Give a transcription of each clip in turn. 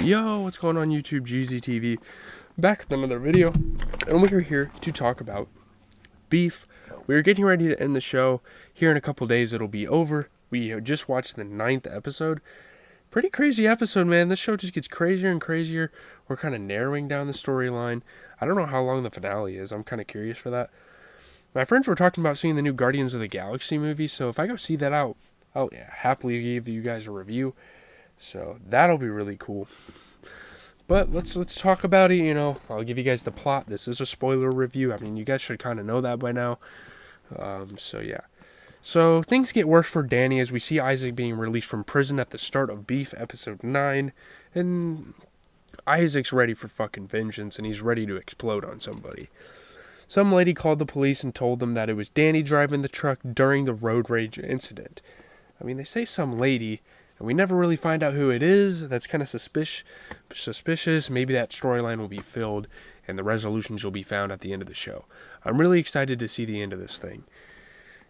Yo, what's going on YouTube, GZTV? Back with another video, and we're here to talk about beef. We're getting ready to end the show. Here in a couple days it'll be over. We just watched the 9th episode. Pretty crazy episode, man. This show just gets crazier and crazier. We're kind of narrowing down the storyline. I don't know how long the finale is. I'm kind of curious for that. My friends were talking about seeing the new Guardians of the Galaxy movie, so if I go see that out, I'll happily give you guys a review. So that'll be really cool. But let's talk about it, you know. I'll give you guys the plot. This is a spoiler review. I mean, you guys should kind of know that by now. So yeah. So things get worse for Danny as we see Isaac being released from prison at the start of Beef episode 9. And Isaac's ready for fucking vengeance and he's ready to explode on somebody. Some lady called the police and told them that it was Danny driving the truck during the road rage incident. I mean, they say some lady, and we never really find out who it is. That's kind of suspicious. Maybe that storyline will be filled, and the resolutions will be found at the end of the show. I'm really excited to see the end of this thing.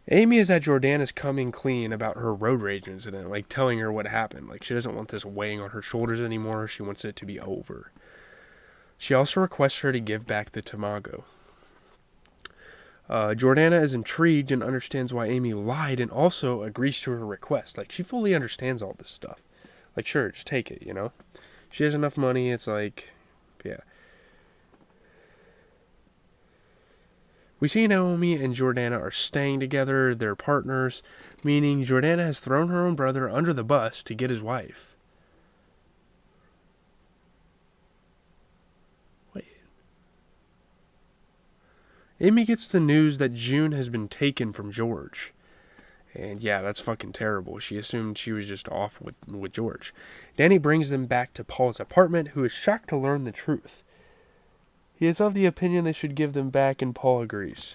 Amy is at Jordana's coming clean about her road rage incident, like telling her what happened. Like, she doesn't want this weighing on her shoulders anymore. She wants it to be over. She also requests her to give back the tamago. Jordana is intrigued and understands why Amy lied and also agrees to her request. Like, she fully understands all this stuff. Like, sure, just take it, you know? She has enough money, it's like, yeah. We see Naomi and Jordana are staying together, they're partners, meaning Jordana has thrown her own brother under the bus to get his wife. Amy gets the news that June has been taken from George. And yeah, that's fucking terrible. She assumed she was just off with George. Danny brings them back to Paul's apartment, who is shocked to learn the truth. He is of the opinion they should give them back, and Paul agrees.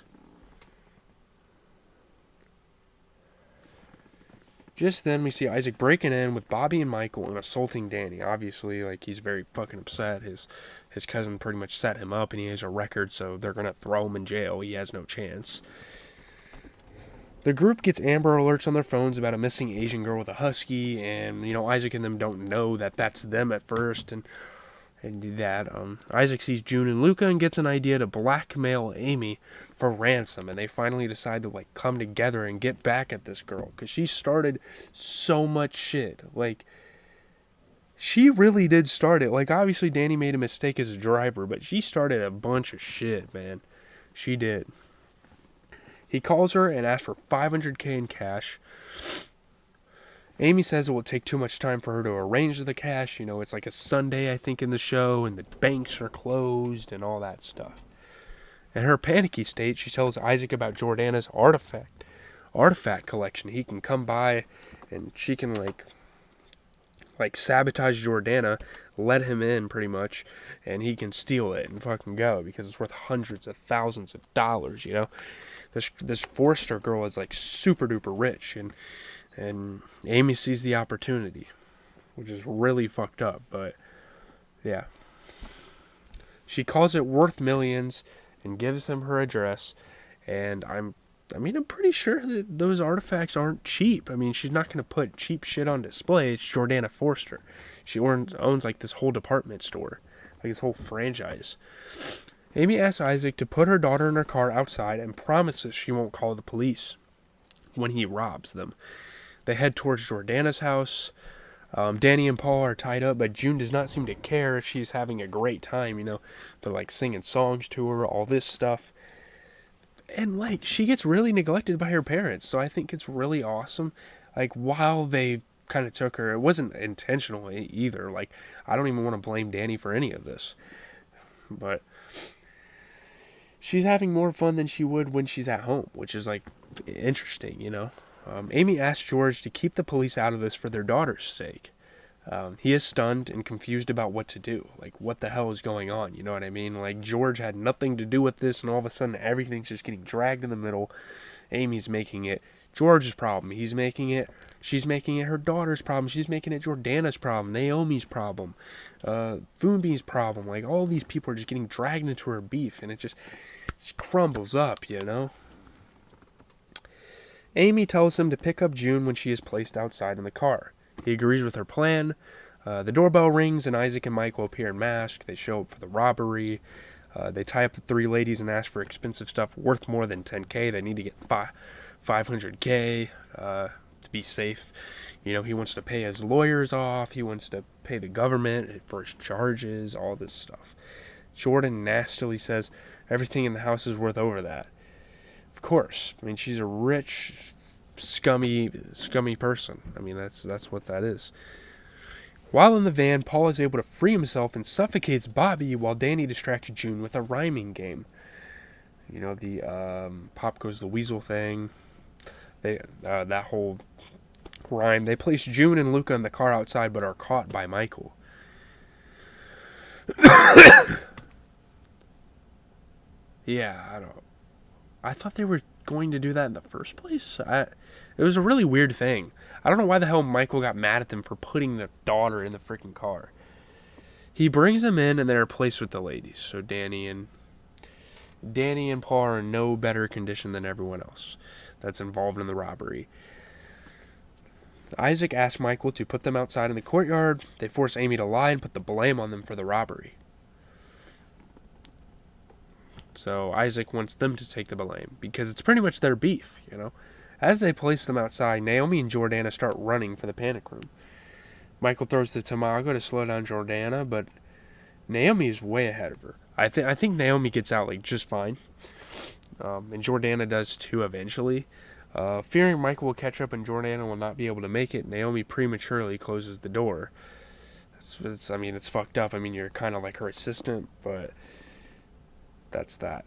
Just then, we see Isaac breaking in with Bobby and Michael and assaulting Danny. Obviously, like, he's very fucking upset. His cousin pretty much set him up, and he has a record, so they're going to throw him in jail. He has no chance. The group gets Amber alerts on their phones about a missing Asian girl with a husky, and, you know, Isaac and them don't know that that's them at first, and that Isaac sees June and Luca and gets an idea to blackmail Amy for ransom, and they finally decide to like come together and get back at this girl because she started so much shit. Like, she really did start it. Like, obviously Danny made a mistake as a driver, but she started a bunch of shit, man. She did. He calls her and asks for $500K in cash. Amy says it will take too much time for her to arrange the cash. You know, it's like a Sunday, I think, in the show, and the banks are closed and all that stuff. In her panicky state, she tells Isaac about Jordana's artifact collection. He can come by, and she can, like sabotage Jordana, let him in, pretty much, and he can steal it and fucking go, because it's worth hundreds of thousands of dollars, you know? This Forrester girl is, like, super duper rich, and Amy sees the opportunity, which is really fucked up, but yeah. She calls it worth millions and gives him her address, and I'm pretty sure that those artifacts aren't cheap. I mean, she's not going to put cheap shit on display. It's Jordana Forster. She owns like this whole department store, like this whole franchise. Amy asks Isaac to put her daughter in her car outside and promises she won't call the police when he robs them. They head towards Jordana's house. Danny and Paul are tied up, but June does not seem to care. She's having a great time, you know. They're like singing songs to her, all this stuff. And like, she gets really neglected by her parents, so I think it's really awesome. Like, while they kind of took her, it wasn't intentional either. Like, I don't even want to blame Danny for any of this. But she's having more fun than she would when she's at home, which is like interesting, you know. Amy asks George to keep the police out of this for their daughter's sake. He is stunned and confused about what to do. Like, what the hell is going on? You know what I mean? Like, George had nothing to do with this, and all of a sudden everything's just getting dragged in the middle. Amy's making it George's problem. He's making it. She's making it her daughter's problem. She's making it Jordana's problem. Naomi's problem. Foonby's problem. Like, all these people are just getting dragged into her beef, and it just crumbles up, you know? Amy tells him to pick up June when she is placed outside in the car. He agrees with her plan. The doorbell rings and Isaac and Michael appear in masks. They show up for the robbery. They tie up the three ladies and ask for expensive stuff worth more than 10K. They need to get 500K to be safe. You know, he wants to pay his lawyers off. He wants to pay the government for his charges, all this stuff. Jordan nastily says everything in the house is worth over that. Of course. I mean, she's a rich, scummy person. I mean, that's what that is. While in the van, Paul is able to free himself and suffocates Bobby while Danny distracts June with a rhyming game. You know, the Pop Goes the Weasel thing. That whole rhyme. They place June and Luca in the car outside but are caught by Michael. Yeah, I thought they were going to do that in the first place. It was a really weird thing. I don't know why the hell Michael got mad at them for putting the daughter in the freaking car. He brings them in and they're placed with the ladies. So Danny and Paul are in no better condition than everyone else that's involved in the robbery. Isaac asks Michael to put them outside in the courtyard. They force Amy to lie and put the blame on them for the robbery. So Isaac wants them to take the blame because it's pretty much their beef, you know. As they place them outside, Naomi and Jordana start running for the panic room. Michael throws the Tamago to slow down Jordana, but Naomi is way ahead of her. I think Naomi gets out like just fine, and Jordana does too eventually. Fearing Michael will catch up and Jordana will not be able to make it, Naomi prematurely closes the door. It's fucked up. I mean, you're kind of like her assistant, but that's that.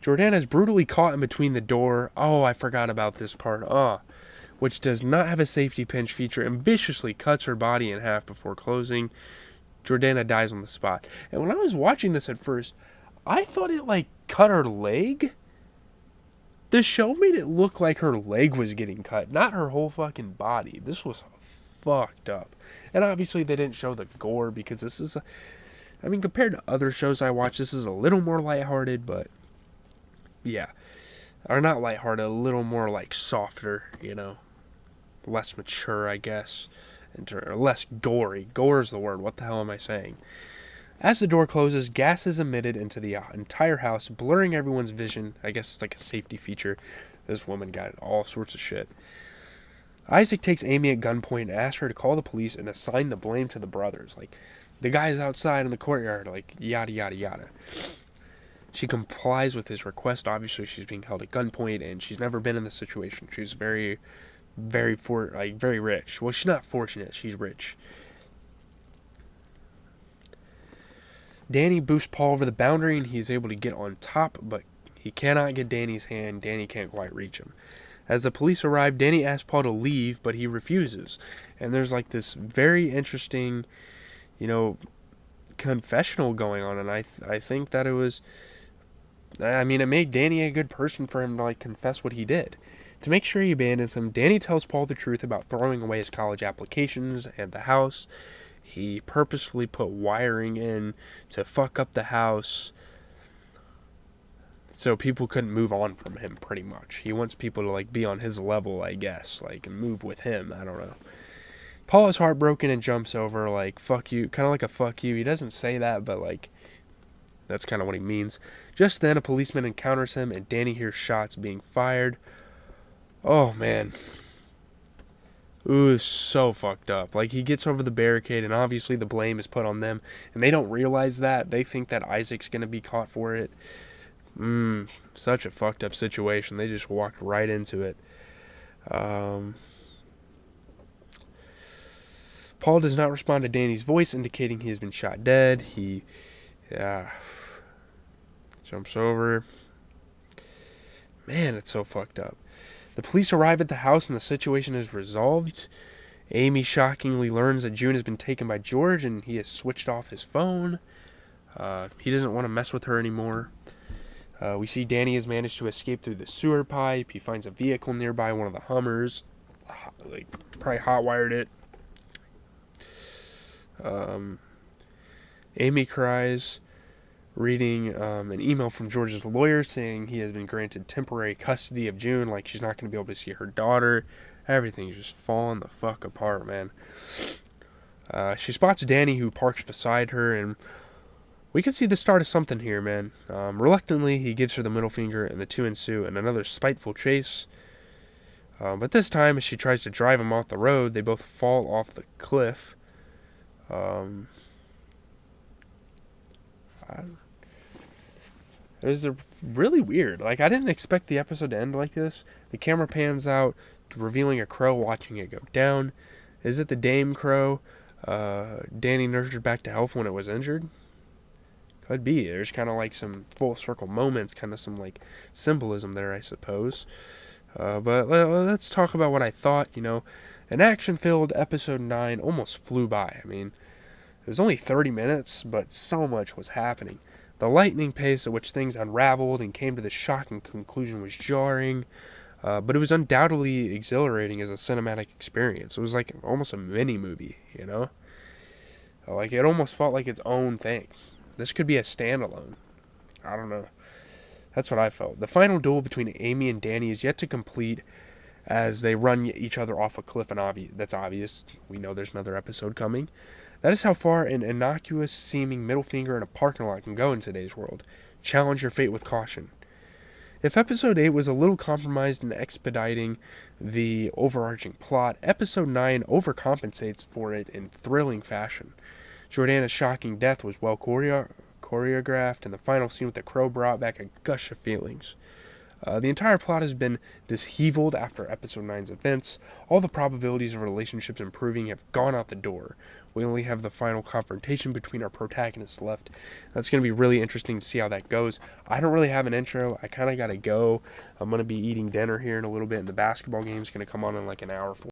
Jordana is brutally caught in between the door. Oh, I forgot about this part. Which does not have a safety pinch feature and viciously cuts her body in half before closing. Jordana dies on the spot. And when I was watching this at first, I thought it like cut her leg. The show made it look like her leg was getting cut, not her whole fucking body. This was fucked up. And obviously they didn't show the gore because this is, compared to other shows I watch, this is a little more lighthearted, but yeah. Or not lighthearted, a little more like softer, you know. Less mature, I guess. Or less gory. Gore is the word. What the hell am I saying? As the door closes, gas is emitted into the entire house, blurring everyone's vision. I guess it's like a safety feature. This woman got all sorts of shit. Isaac takes Amy at gunpoint and asks her to call the police and assign the blame to the brothers. Like, the guy's outside in the courtyard, like, yada, yada, yada. She complies with his request. Obviously, she's being held at gunpoint, and she's never been in this situation. She's very rich. Well, she's not fortunate. She's rich. Danny boosts Paul over the boundary, and he's able to get on top, but he cannot get Danny's hand. Danny can't quite reach him. As the police arrive, Danny asks Paul to leave, but he refuses. And there's like this very interesting, confessional going on, and I think that it was... it made Danny a good person for him to, like, confess what he did. To make sure he abandons him, Danny tells Paul the truth about throwing away his college applications and the house. He purposefully put wiring in to fuck up the house so people couldn't move on from him, pretty much. He wants people to, like, be on his level, I guess, like, and move with him. I don't know. Paul is heartbroken and jumps over, like, fuck you, kind of like a fuck you. He doesn't say that, but, like, that's kind of what he means. Just then, a policeman encounters him, and Danny hears shots being fired. Oh, man. Ooh, so fucked up. Like, he gets over the barricade, and obviously the blame is put on them, and they don't realize that. They think that Isaac's gonna be caught for it. Such a fucked up situation. They just walked right into it. Paul does not respond to Danny's voice, indicating he has been shot dead. He jumps over. Man, it's so fucked up. The police arrive at the house and the situation is resolved. Amy shockingly learns that June has been taken by George and he has switched off his phone. He doesn't want to mess with her anymore. We see Danny has managed to escape through the sewer pipe. He finds a vehicle nearby, one of the Hummers. Probably hotwired it. Amy cries, reading an email from George's lawyer saying he has been granted temporary custody of June, like she's not going to be able to see her daughter. Everything's just falling the fuck apart, man. She spots Danny, who parks beside her, and we can see the start of something here, man. Reluctantly, he gives her the middle finger, and the two ensue in another spiteful chase. But this time, as she tries to drive him off the road, they both fall off the cliff. Um, it was really weird. Like, I didn't expect the episode to end like this. The camera pans out, revealing a crow watching it go down. Is it the Dame Crow Danny nurtured back to health when it was injured? Could be. There's kind of like some full circle moments, kind of some like symbolism there, I suppose. But let's talk about what I thought. An action-filled episode 9 almost flew by. I mean, it was only 30 minutes, but so much was happening. The lightning pace at which things unraveled and came to this shocking conclusion was jarring, but it was undoubtedly exhilarating as a cinematic experience. It was like almost a mini-movie. Like, it almost felt like its own thing. This could be a standalone. I don't know. That's what I felt. The final duel between Amy and Danny is yet to complete as they run each other off a cliff, and that's obvious. We know there's another episode coming. That is how far an innocuous-seeming middle finger in a parking lot can go in today's world. Challenge your fate with caution. If Episode 8 was a little compromised in expediting the overarching plot, Episode 9 overcompensates for it in thrilling fashion. Jordana's shocking death was well choreographed, and the final scene with the crow brought back a gush of feelings. The entire plot has been disheveled after Episode 9's events. All the probabilities of relationships improving have gone out the door. We only have the final confrontation between our protagonists left. That's going to be really interesting to see how that goes. I don't really have an intro. I kind of got to go. I'm going to be eating dinner here in a little bit, and the basketball game is going to come on in like an hour.